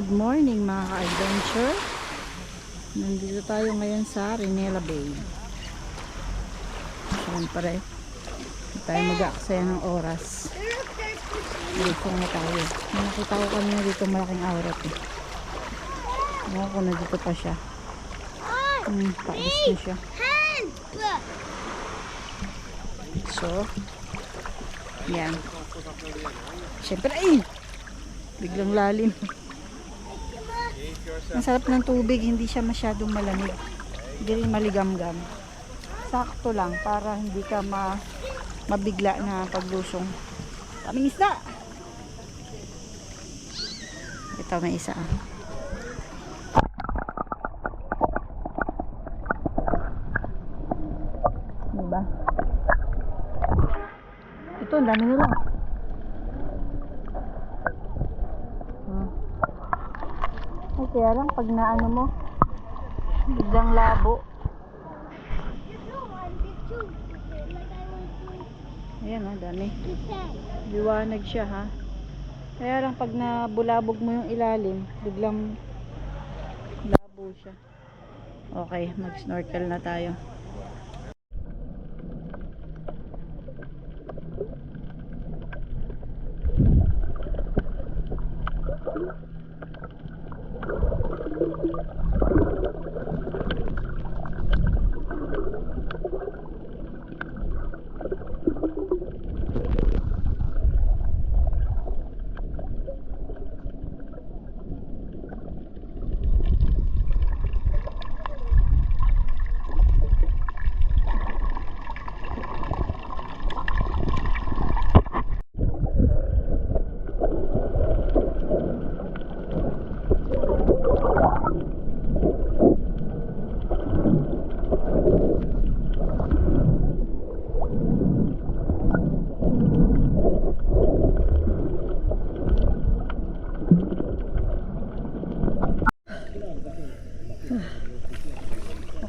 Good morning mga ka-adventure. Nandito tayo ngayon sa Rinela Bay. Siyempre, hindi tayo mag-aaksaya ng oras. Dito na tayo. Nakita ko kanina dito malaking aurat eh. Ewan ko na dito pa siya. Paalis na siya. So, yan. Siyempre, biglang lalim. Ang sarap ng tubig, hindi siya masyadong malamig. Hindi rin maligam-gam. Sakto lang para hindi ka mabigla na paglusong. Kaming isda! Ito may isa. Diba? Ito, ang dami nila. Kaya lang pag naano mo biglang labo. Ayan o, dami. Liwanag siya ha. Kaya lang pag nabulabog mo yung ilalim biglang labo siya. Okay, mag snorkel na tayo.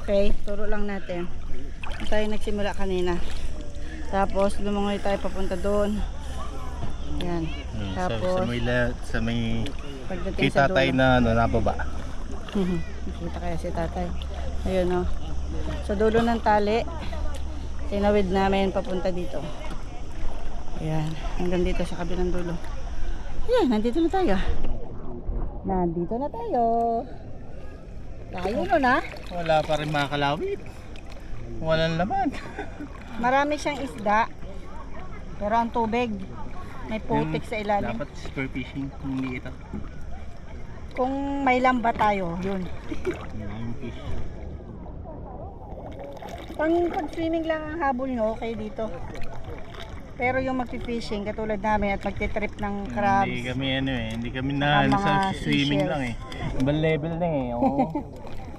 Okay, turo lang natin. Tayo nagsimula kanina. Tapos lumangoy tayo papunta doon. Yan. Tapos sa may pagdating kita sa tayo dulo. na nababa. Nakita kaya si tatay. Ayun o. Sa dulo ng tali, tinawid namin papunta dito. Ayan. Hanggang dito sa kabilang dulo. Ayan, nandito na tayo. Nandito na tayo. Layo nun ha. Wala pa rin mga kalawit. Walang laman. Marami siyang isda. Pero ang tubig, may putik sa ilalim. Dapat spear fishing. Hindi ito. Kung may lamba tayo, yun. Maraming fish. Pag swimming lang ang habol nyo, okay dito. Pero yung magpi-fishing, katulad namin at magti-trip ng crabs. Hindi kami hindi kami na sa swimming seashells. lang eh. Ibang level na eh. Oo.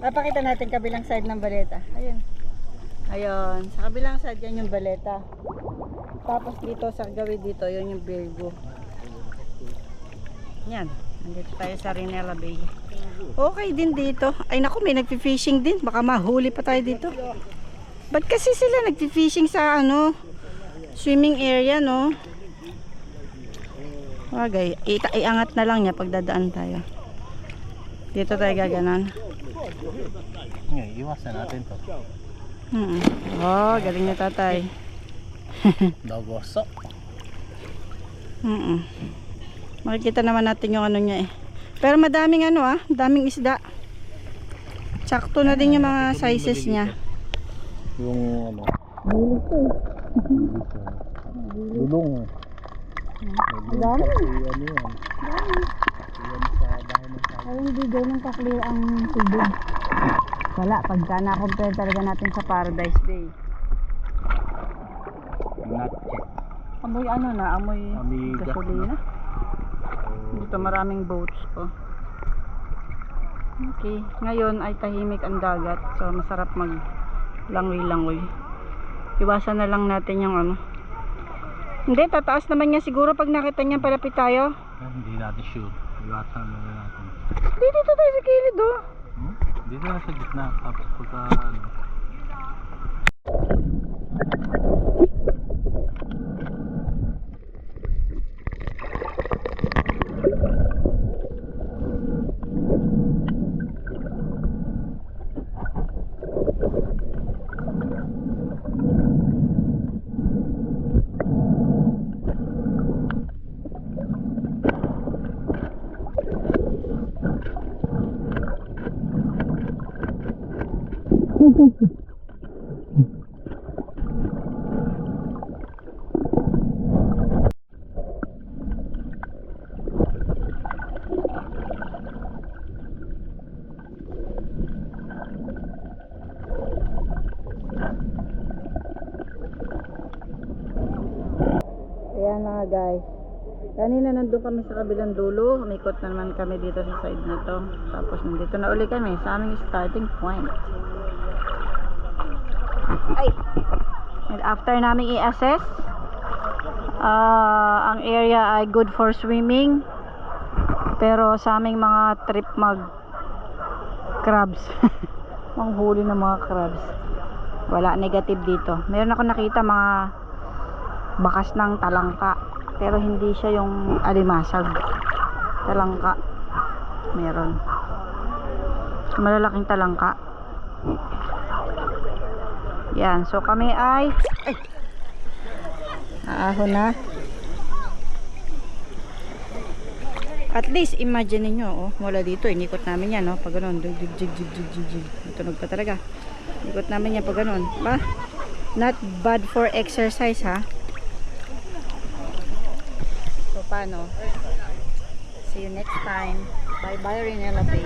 Napakita natin kabilang side ng baleta. Ayun. Ayun. Sa kabilang side yan yung baleta. Tapos dito sa gawid dito, yun yung Virgo. Yan. Nandito tayo sa Rinela Bay. Okay din dito. Ay naku, may nagpi-fishing din. Baka mahuli pa tayo dito. Ba't kasi sila nagpi-fishing sa swimming area, no? Wagay. Iangat na lang niya pag dadaan tayo. Dito tayo gaganon. Ngayon, iwasan natin to. Oh, galing na tatay. Dogoso. Makikita naman natin yung niya eh. Pero madaming daming isda. Sakto na din yung mga sizes niya. Yung Bilis to eh. Dulong. Dami. Ano yan? Yan sa bahay ng tao. Ay, hindi ganun ka-clear ang tubig. Wala, pagka na-compare talaga natin sa Paradise Bay. Not check. Amoy amoy gasolina. Dito maraming boats po. Okay, ngayon ay tahimik ang dagat. So masarap mag-langoy-langoy. Iwasan na lang natin yung Hindi, tataas naman niya siguro pag nakita niya palapit tayo. Hindi natin sure. Iwasan na natin. Dito tayo sa kilid Dito na sa gitna. Tapos pagka Ayan mga guys. Kanina nandun kami sa kabilang dulo. Umikot na naman kami dito sa side na to. Tapos nandito na uli kami sa aming starting point. Ay! And after namin i-assess, ang area ay good for swimming. Pero sa aming mga trip mag crabs. Manghuli ng mga crabs. Wala, negative dito. Meron ako nakita mga bakas ng talangka. Pero hindi siya yung alimasag. Talangka. Meron. Malalaking talangka. Yan. So kami ay aahon na. At least imagine niyo, oh, mula dito inikot namin yan, no, pag ganoon, tunog pa talaga. Ikot namin yan pag ganoon, ba? Not bad for exercise, ha. So paano? See you next time. Bye bye, Rinella Bay.